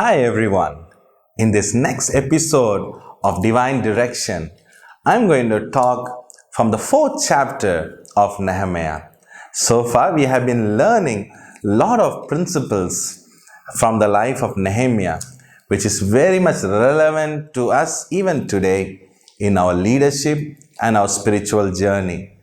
Hi everyone. In this next episode of Divine Direction, I'm going to talk from the 4th chapter of Nehemiah. So far we have been learning a lot of principles from the life of Nehemiah, which is very much relevant to us even today in our leadership and our spiritual journey.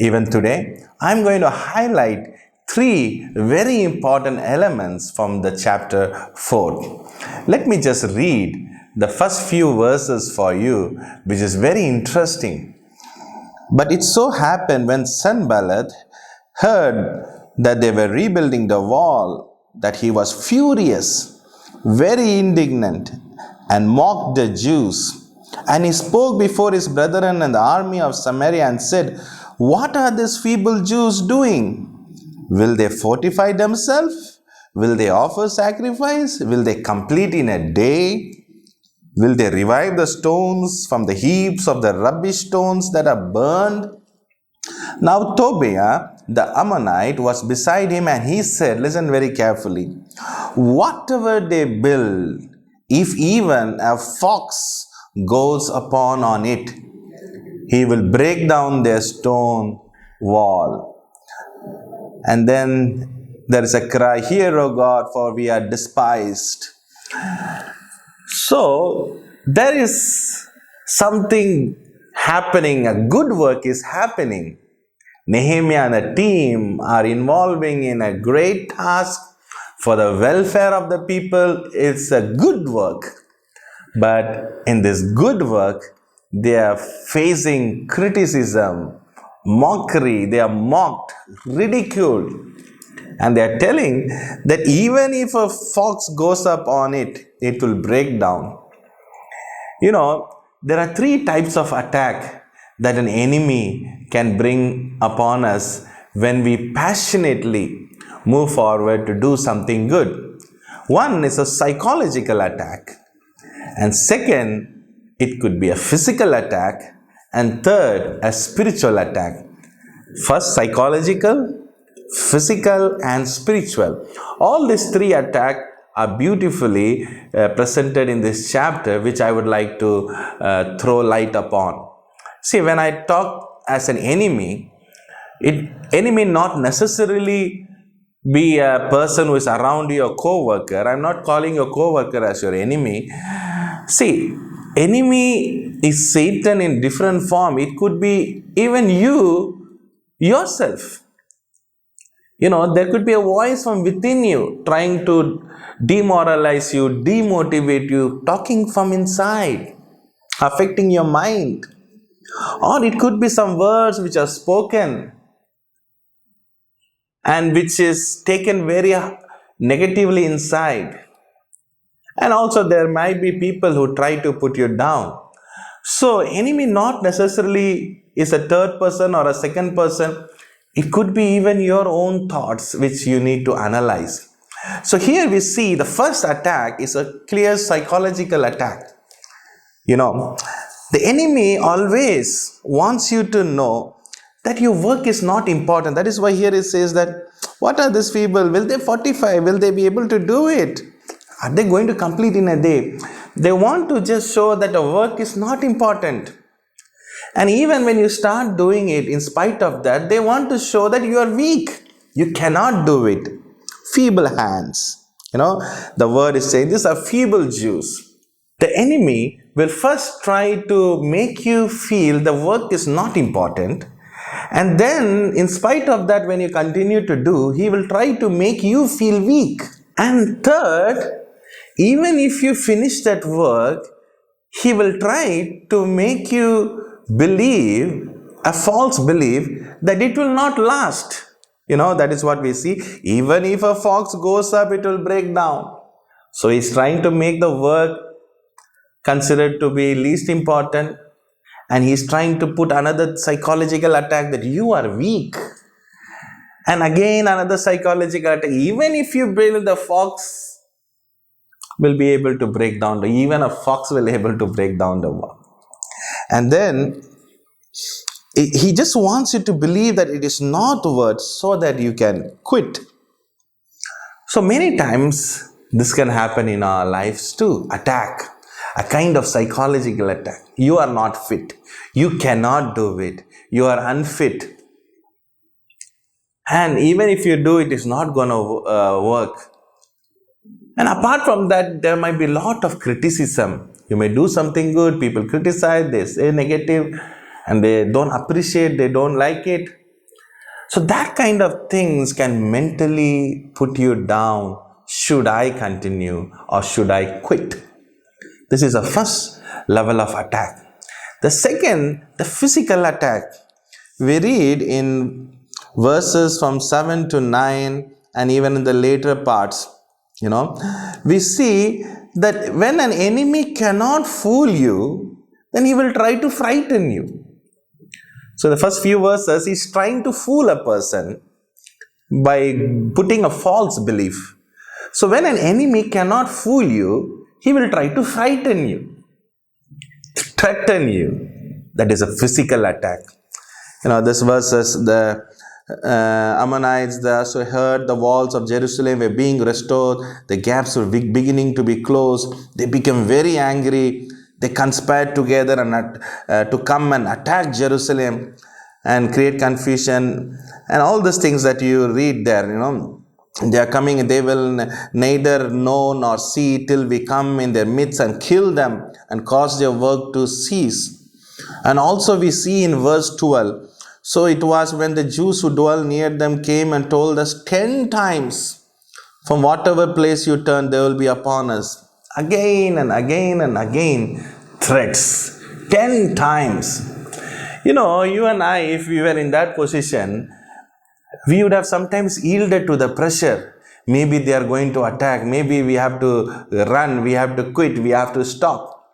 Even today, I'm going to highlight three very important elements from the chapter 4. Let me just read the first few verses for you, which is very interesting. But it so happened when Sanballat heard that they were rebuilding the wall that he was furious, very indignant, and mocked the Jews. And he spoke before his brethren and the army of Samaria and said, "What are these feeble Jews doing? Will they fortify themselves? Will they offer sacrifice? Will they complete in a day? Will they revive the stones from the heaps of the rubbish stones that are burned?" Now Tobiah the Ammonite was beside him, and he said, listen very carefully, "Whatever they build, if even a fox goes upon on it, he will break down their stone wall." And then there is a cry, "Hear, O God, for we are despised." So there is something happening, a good work is happening. Nehemiah and the team are involving in a great task for the welfare of the people. It's a good work. But in this good work, they are facing criticism, mockery, they are mocked, ridiculed. And they are telling that even if a fox goes up on it, it will break down. You know, there are three types of attack that an enemy can bring upon us when we passionately move forward to do something good. One is a psychological attack. And second, it could be a physical attack. And third, a spiritual attack. First, psychological, physical, and spiritual. All these three attacks are beautifully presented in this chapter, which I would like to throw light upon. See, when I talk as an enemy, enemy not necessarily be a person who is around you, a co-worker. I'm not calling your co-worker as your enemy. See, enemy is Satan in different form. It could be even you, yourself. You know, there could be a voice from within you trying to demoralize you, demotivate you, talking from inside, affecting your mind. Or it could be some words which are spoken and which is taken very negatively inside. And also there might be people who try to put you down. So enemy not necessarily is a third person or a second person. It could be even your own thoughts which you need to analyze. So here we see the first attack is a clear psychological attack. You know, the enemy always wants you to know that your work is not important. That is why here it says that, what are these people? Will they fortify? Will they be able to do it? Are they going to complete in a day? They want to just show that the work is not important. And even when you start doing it, in spite of that, they want to show that you are weak. You cannot do it. Feeble hands. You know, the word is saying these are feeble Jews. The enemy will first try to make you feel the work is not important. And then, in spite of that, when you continue to do, he will try to make you feel weak. And third, even if you finish that work, he will try to make you believe, a false belief, that it will not last. You know, that is what we see. Even if a fox goes up, it will break down. So he's trying to make the work considered to be least important. And he's trying to put another psychological attack that you are weak. And again another psychological attack. Even if you build, the fox will be able to break down. Even a fox will be able to break down the wall. And then he just wants you to believe that it is not worth, so that you can quit. So many times This can happen in our lives too. Attack. A kind of psychological attack. You are not fit. You cannot do it. You are unfit. And even if you do, it is not going to work. And apart from that, there might be a lot of criticism. You may do something good, people criticize, they say negative, and they don't appreciate, they don't like it. So that kind of things can mentally put you down. Should I continue or should I quit? This is the first level of attack. The second, the physical attack. We read in verses from 7 to 9 and even in the later parts, we see that when an enemy cannot fool you, then he will try to frighten you. So the first few verses, he's trying to fool a person by putting a false belief. So when an enemy cannot fool you, he will try to frighten you, threaten you. That is a physical attack. This verses, the Ammonites also heard the walls of Jerusalem were being restored. The gaps were beginning to be closed. They became very angry. They conspired together and to come and attack Jerusalem and create confusion. And all these things that you read there, they are coming, they will neither know nor see till we come in their midst and kill them and cause their work to cease. And also we see in verse 12, so it was when the Jews who dwell near them came and told us 10 times, from whatever place you turn, they will be upon us. Again and again and again, threats. 10 times. You and I, if we were in that position, we would have sometimes yielded to the pressure. Maybe they are going to attack. Maybe we have to run. We have to quit. We have to stop.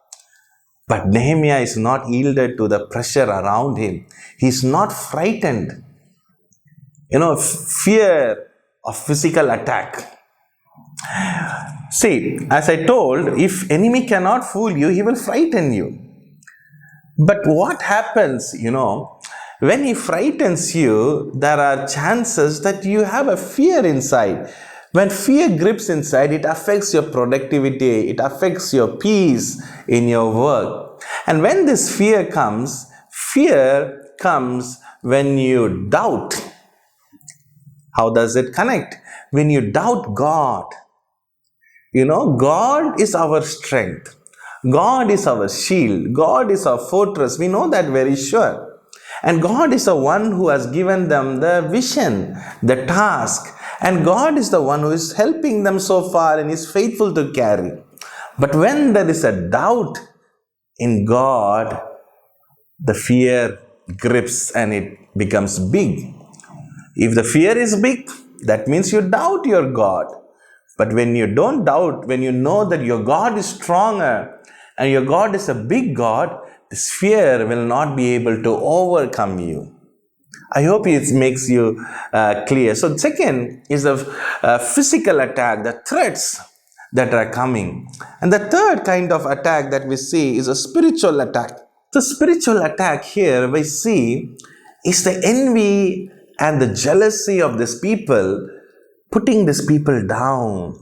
But Nehemiah is not yielded to the pressure around him. He is not frightened. Fear of physical attack. See, as I told, if enemy cannot fool you, he will frighten you. But what happens, when he frightens you, there are chances that you have a fear inside. When fear grips inside, it affects your productivity, it affects your peace in your work. And when this fear comes when you doubt. How does it connect? When you doubt God. God is our strength. God is our shield. God is our fortress. We know that very sure. And God is the one who has given them the vision, the task. And God is the one who is helping them so far and is faithful to carry. But when there is a doubt in God, the fear grips and it becomes big. If the fear is big, that means you doubt your God. But when you don't doubt, when you know that your God is stronger and your God is a big God, this fear will not be able to overcome you. I hope it makes you clear. So second is the physical attack, the threats that are coming. And the third kind of attack that we see is a spiritual attack. The spiritual attack here we see is the envy and the jealousy of these people, putting these people down.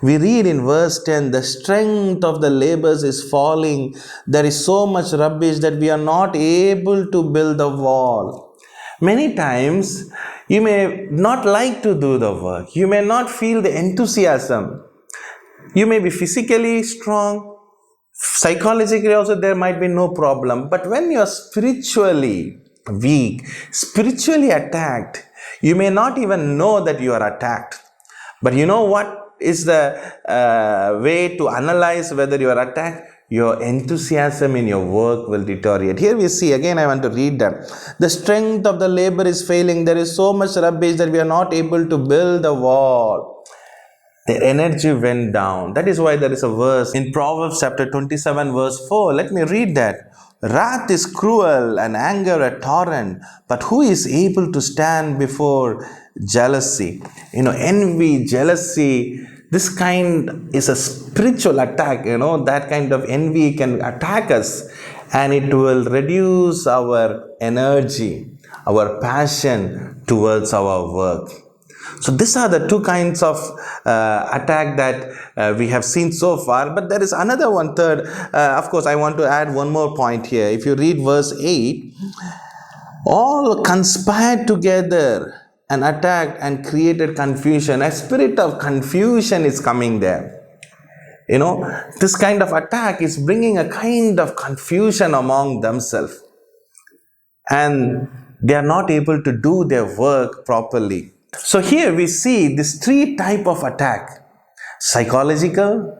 We read in verse 10, the strength of the labors is falling. There is so much rubbish that we are not able to build the wall. Many times, you may not like to do the work. You may not feel the enthusiasm. You may be physically strong. Psychologically also there might be no problem. But when you are spiritually weak, spiritually attacked, you may not even know that you are attacked. But you know what is the way to analyze whether you are attacked? Your enthusiasm in your work will deteriorate. Here we see, again I want to read that. The strength of the labor is failing. There is so much rubbish that we are not able to build the wall. Their energy went down. That is why there is a verse in Proverbs chapter 27 verse 4. Let me read that. Wrath is cruel and anger a torrent, but who is able to stand before jealousy? Envy, jealousy, this kind is a spiritual attack. That kind of envy can attack us and it will reduce our energy, our passion towards our work. So these are the two kinds of attack that we have seen so far. But there is another one, third. Of course, I want to add one more point here. If you read verse 8, all conspired together and attacked and created confusion. A spirit of confusion is coming there. This kind of attack is bringing a kind of confusion among themselves. And they are not able to do their work properly. So here we see this three type of attack: psychological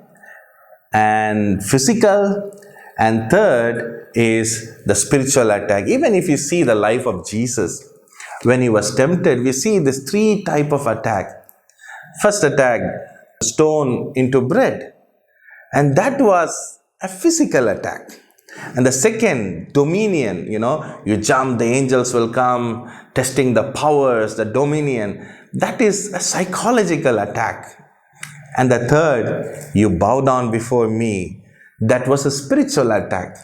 and physical, and third is the spiritual attack. Even if you see the life of Jesus, when he was tempted, we see this three type of attack. First attack, stone into bread, and that was a physical attack. And the second, dominion, you jump, the angels will come, testing the powers, the dominion. That is a psychological attack. And the third, you bow down before me. That was a spiritual attack.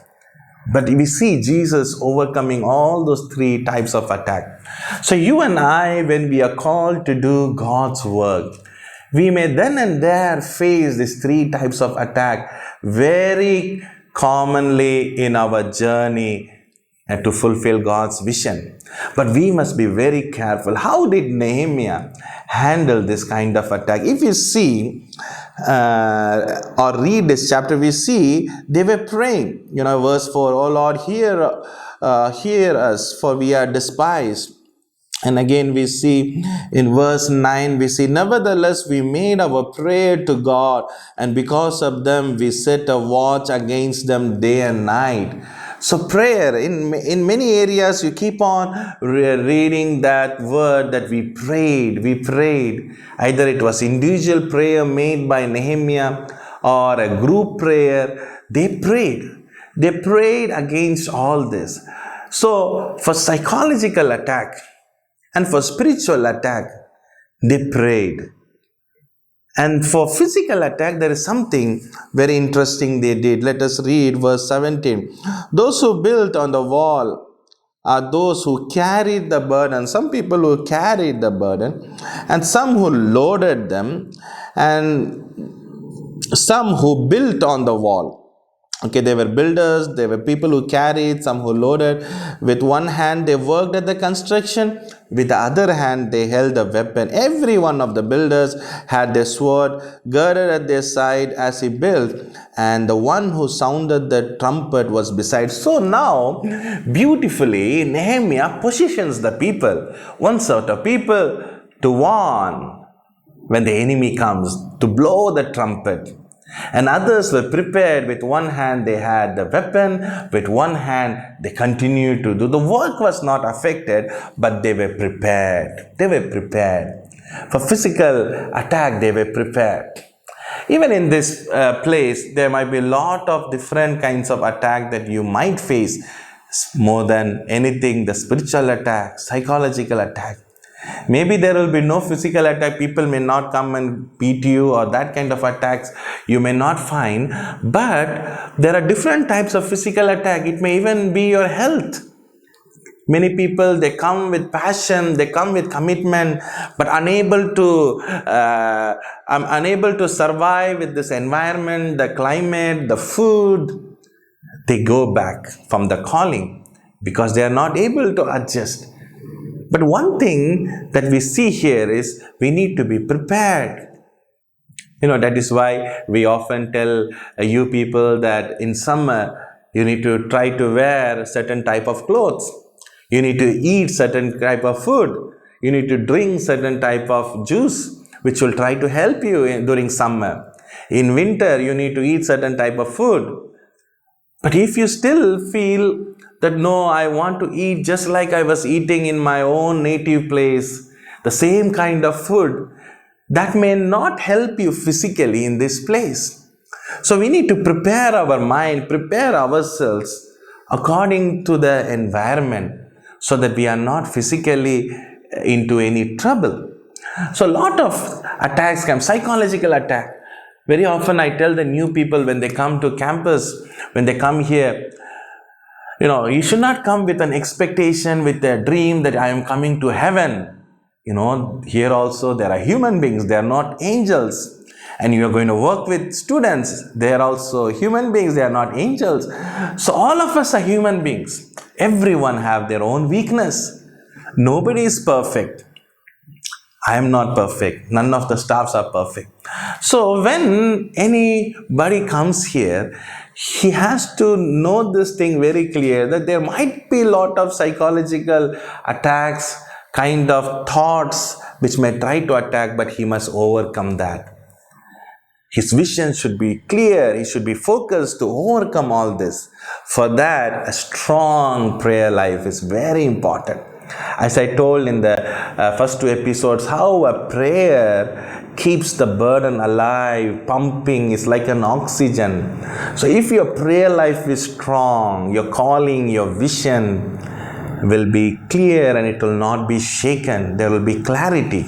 But we see Jesus overcoming all those three types of attack. So you and I, when we are called to do God's work, we may then and there face these three types of attack very commonly in our journey and to fulfill God's vision. But we must be very careful. How did Nehemiah handle this kind of attack? If you see or read this chapter, we see they were praying. Verse 4, "O Lord, hear us, for we are despised." And again we see in verse 9, we see, "Nevertheless we made our prayer to God, and because of them we set a watch against them day and night." So prayer, in many areas you keep on reading that word that we prayed. Either it was individual prayer made by Nehemiah or a group prayer. They prayed against all this. So for psychological attack and for spiritual attack, they prayed. And for physical attack, there is something very interesting they did. Let us read verse 17. "Those who built on the wall are those who carried the burden." Some people who carried the burden, and some who loaded them, and some who built on the wall. Okay, they were builders, they were people who carried, some who loaded. With one hand they worked at the construction, with the other hand they held the weapon. Every one of the builders had their sword girded at their side as he built, and the one who sounded the trumpet was beside. So now, beautifully, Nehemiah positions the people, one sort of people to warn when the enemy comes, to blow the trumpet. And others were prepared. With one hand they had the weapon, with one hand they continued to do. The work was not affected, but they were prepared. For physical attack, they were prepared. Even in this place, there might be a lot of different kinds of attack that you might face. More than anything, the spiritual attack, psychological attack. Maybe there will be no physical attack. People may not come and beat you, or that kind of attacks you may not find. But there are different types of physical attack. It may even be your health. Many people, they come with passion, they come with commitment, but unable to survive with this environment, the climate, the food. They go back from the calling because they are not able to adjust. But one thing that we see here is we need to be prepared. That is why we often tell you people that in summer you need to try to wear certain type of clothes. You need to eat certain type of food. You need to drink certain type of juice, which will try to help you during summer. In winter, you need to eat certain type of food. But if you still feel that no, I want to eat just like I was eating in my own native place, the same kind of food, that may not help you physically in this place. So we need to prepare our mind, prepare ourselves according to the environment, so that we are not physically into any trouble. So a lot of attacks come, psychological attack. Very often I tell the new people when they come to campus, when they come here, you should not come with an expectation, with a dream that I am coming to heaven. Here also there are human beings, they are not angels. And you are going to work with students, they are also human beings, they are not angels. So all of us are human beings. Everyone have their own weakness. Nobody is perfect. I am not perfect. None of the staffs are perfect. So when anybody comes here, he has to know this thing very clear, that there might be a lot of psychological attacks, kind of thoughts which may try to attack, but he must overcome that. His vision should be clear. He should be focused to overcome all this. For that, a strong prayer life is very important. As I told in the first 2 episodes, how a prayer keeps the burden alive, pumping, is like an oxygen. So if your prayer life is strong, your calling, your vision will be clear and it will not be shaken. There will be clarity.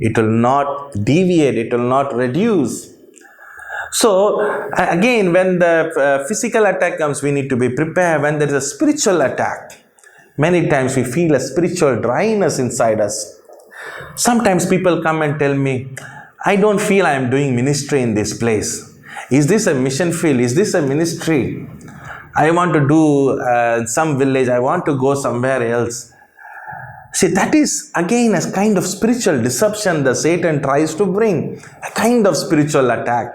It will not deviate, it will not reduce. So again, when the physical attack comes, we need to be prepared. When there is a spiritual attack, many times we feel a spiritual dryness inside us. Sometimes people come and tell me, I don't feel I am doing ministry in this place. Is this a mission field? Is this a ministry? I want to do some village. I want to go somewhere else. See, that is again a kind of spiritual deception that Satan tries to bring, a kind of spiritual attack.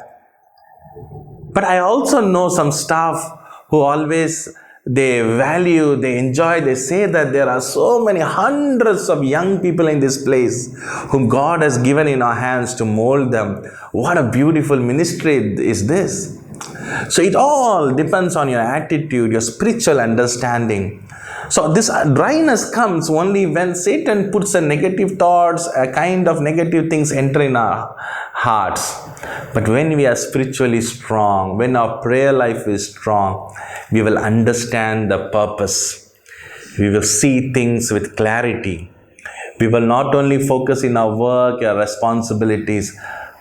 But I also know some staff who always, they value, they enjoy, they say that there are so many hundreds of young people in this place whom God has given in our hands to mold them. What a beautiful ministry is this. So it all depends on your attitude, your spiritual understanding. So this dryness comes only when Satan puts a negative thoughts, a kind of negative things enter in our hearts. But when we are spiritually strong, when our prayer life is strong, we will understand the purpose. We will see things with clarity. We will not only focus in our work, our responsibilities,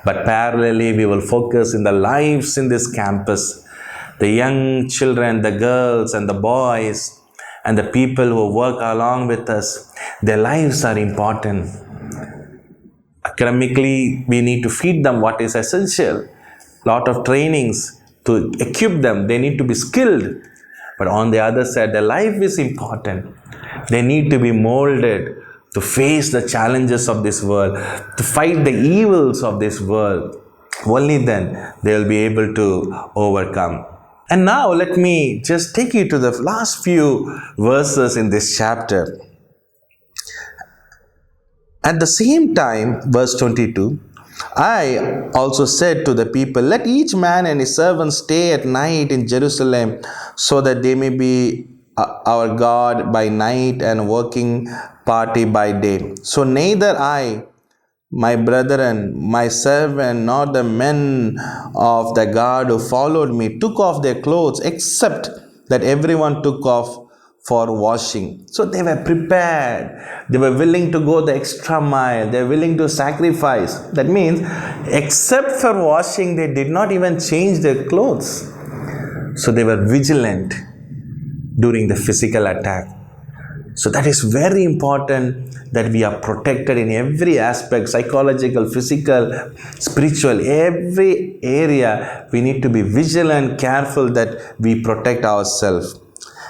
but parallelly we will focus in the lives in this campus. The young children, the girls and the boys, and the people who work along with us, their lives are important. Academically, we need to feed them what is essential. Lot of trainings to equip them. They need to be skilled. But on the other side, their life is important. They need to be molded to face the challenges of this world, to fight the evils of this world. Only then they will be able to overcome. And now let me just take you to the last few verses in this chapter. At the same time, verse 22, I also said to the people, let each man and his servant stay at night in Jerusalem, so that they may be our God by night and working party by day. So neither I, my brethren, my servant, nor the men of the guard who followed me took off their clothes, except that everyone took off for washing. So they were prepared. They were willing to go the extra mile. They were willing to sacrifice. That means, except for washing, they did not even change their clothes. So they were vigilant during the physical attack. So that is very important, that we are protected in every aspect, psychological, physical, spiritual, every area. We need to be vigilant, careful that we protect ourselves.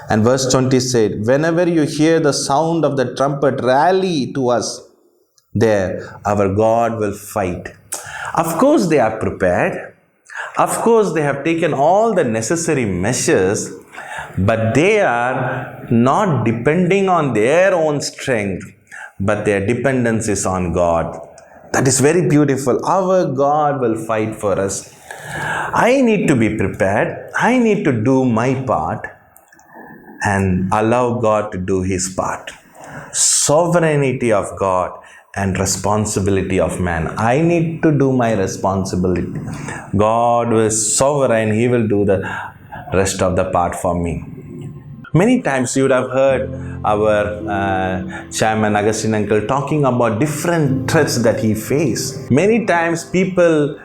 And verse 20 said, whenever you hear the sound of the trumpet, rally to us. There, our God will fight. Of course, they are prepared. Of course, they have taken all the necessary measures. But they are not depending on their own strength, but their dependence is on God. That is very beautiful. Our God will fight for us. I need to be prepared. I need to do my part and allow God to do His part. Sovereignty of God and responsibility of man. I need to do my responsibility. God is sovereign. He will do the rest of the part for me. Many times you would have heard our chairman Augustine uncle talking about different threats that he faced. Many times people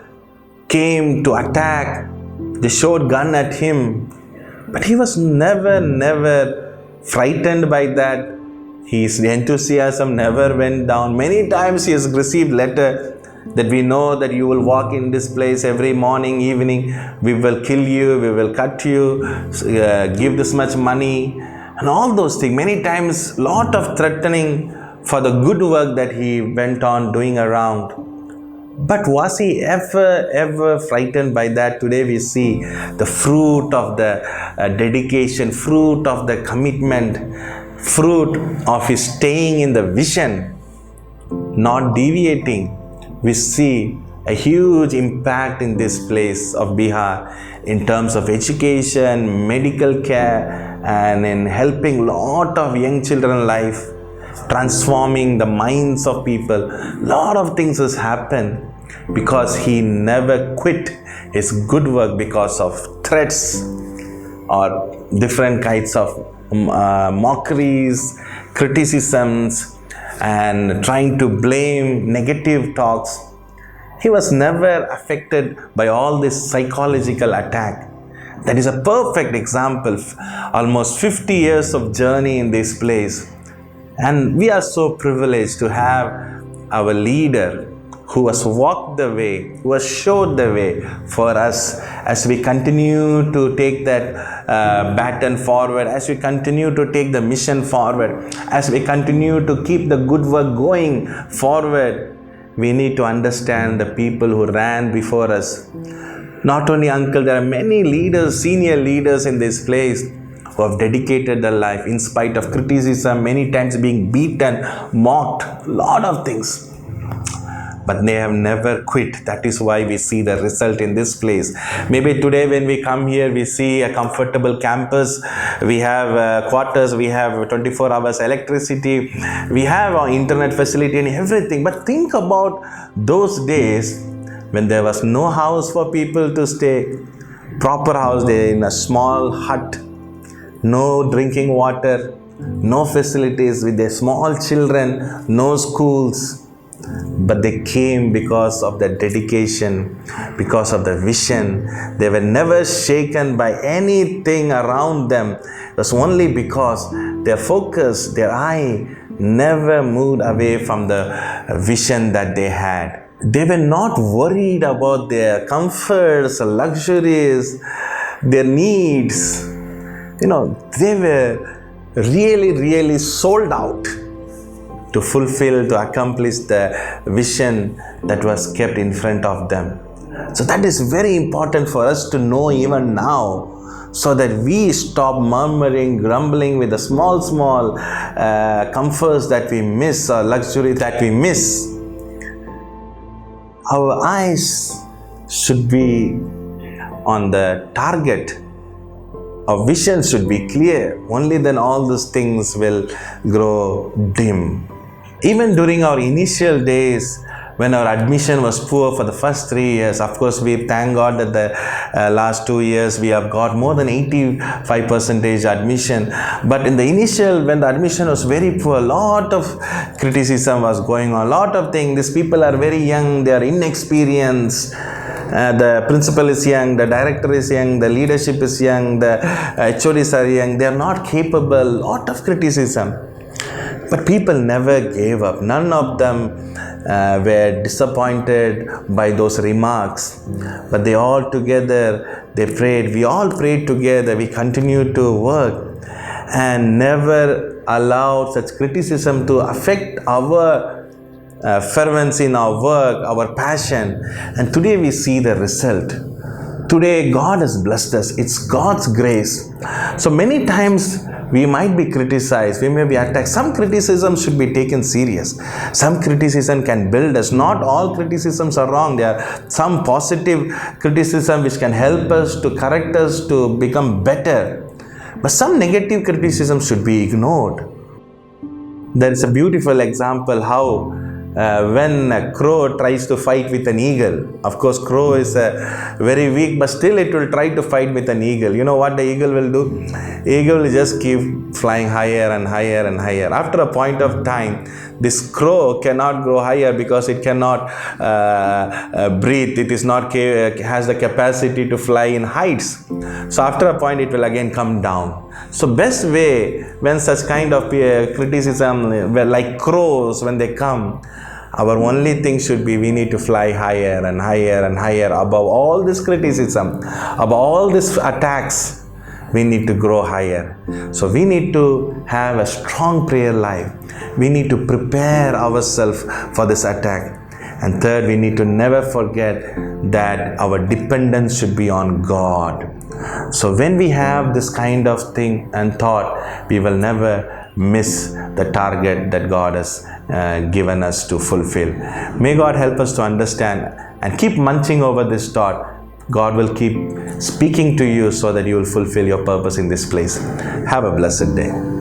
came to attack. They showed gun at him. But he was never frightened by that. His enthusiasm never went down. Many times he has received letter that we know that you will walk in this place every morning, evening. We will kill you, we will cut you, give this much money, and all those things. Many times, lot of threatening for the good work that he went on doing around. But was he ever frightened by that? Today we see the fruit of the dedication, fruit of the commitment, fruit of his staying in the vision, not deviating. We see a huge impact in this place of Bihar in terms of education, medical care, and in helping lot of young children life, transforming the minds of people. Lot of things has happened because he never quit his good work because of threats or different kinds of mockeries, criticisms, and trying to blame, negative talks. He was never affected by all this psychological attack. That is a perfect example. Almost 50 years of journey in this place. And we are so privileged to have our leader who has walked the way, who has showed the way for us as we continue to take that baton forward, as we continue to take the mission forward, as we continue to keep the good work going forward. We need to understand the people who ran before us. Not only uncle, there are many leaders, senior leaders in this place who have dedicated their life in spite of criticism, many times being beaten, mocked, lot of things. But they have never quit. That is why we see the result in this place. Maybe today when we come here, we see a comfortable campus. We have quarters, we have 24 hours electricity, we have our internet facility and everything. But think about those days when there was no house for people to stay, proper house, they in a small hut, no drinking water, no facilities, with their small children, no schools. But they came because of the dedication, because of the vision. They were never shaken by anything around them. It was only because their focus, their eye never moved away from the vision that they had. They were not worried about their comforts, luxuries, their needs. They were really sold out to fulfill, to accomplish the vision that was kept in front of them. So that is very important for us to know even now, so that we stop murmuring, grumbling with the small comforts that we miss or luxury that we miss. Our eyes should be on the target. Our vision should be clear. Only then all those things will grow dim. Even during our initial days, when our admission was poor for the first 3 years, of course, we thank God that the last 2 years we have got more than 85% admission. But in the initial, when the admission was very poor, a lot of criticism was going on, a lot of things. These people are very young, they are inexperienced. The principal is young, the director is young, the leadership is young, the HODs are young, they are not capable, lot of criticism. But people never gave up. None of them were disappointed by those remarks. But they all together, they prayed. We all prayed together. We continued to work and never allowed such criticism to affect our fervency in our work, our passion. And today we see the result. Today God has blessed us. It's God's grace. So many times we might be criticized, we may be attacked. Some criticism should be taken serious. Some criticism can build us. Not all criticisms are wrong. There are some positive criticism which can help us, to correct us, to become better. But some negative criticism should be ignored. There is a beautiful example how when a crow tries to fight with an eagle. Of course, crow is very weak, but still it will try to fight with an eagle. You know what the eagle will do? Eagle will just keep flying higher and higher and higher. After a point of time, this crow cannot go higher because it cannot breathe. It is not has the capacity to fly in heights. So after a point, it will again come down. So best way when such kind of criticism, like crows when they come, our only thing should be we need to fly higher and higher and higher above all this criticism, above all these attacks. We need to grow higher. So we need to have a strong prayer life. We need to prepare ourselves for this attack. And third, we need to never forget that our dependence should be on God. So when we have this kind of thing and thought, we will never miss the target that God has given us to fulfill. May God help us to understand and keep munching over this thought. God will keep speaking to you so that you will fulfill your purpose in this place. Have a blessed day.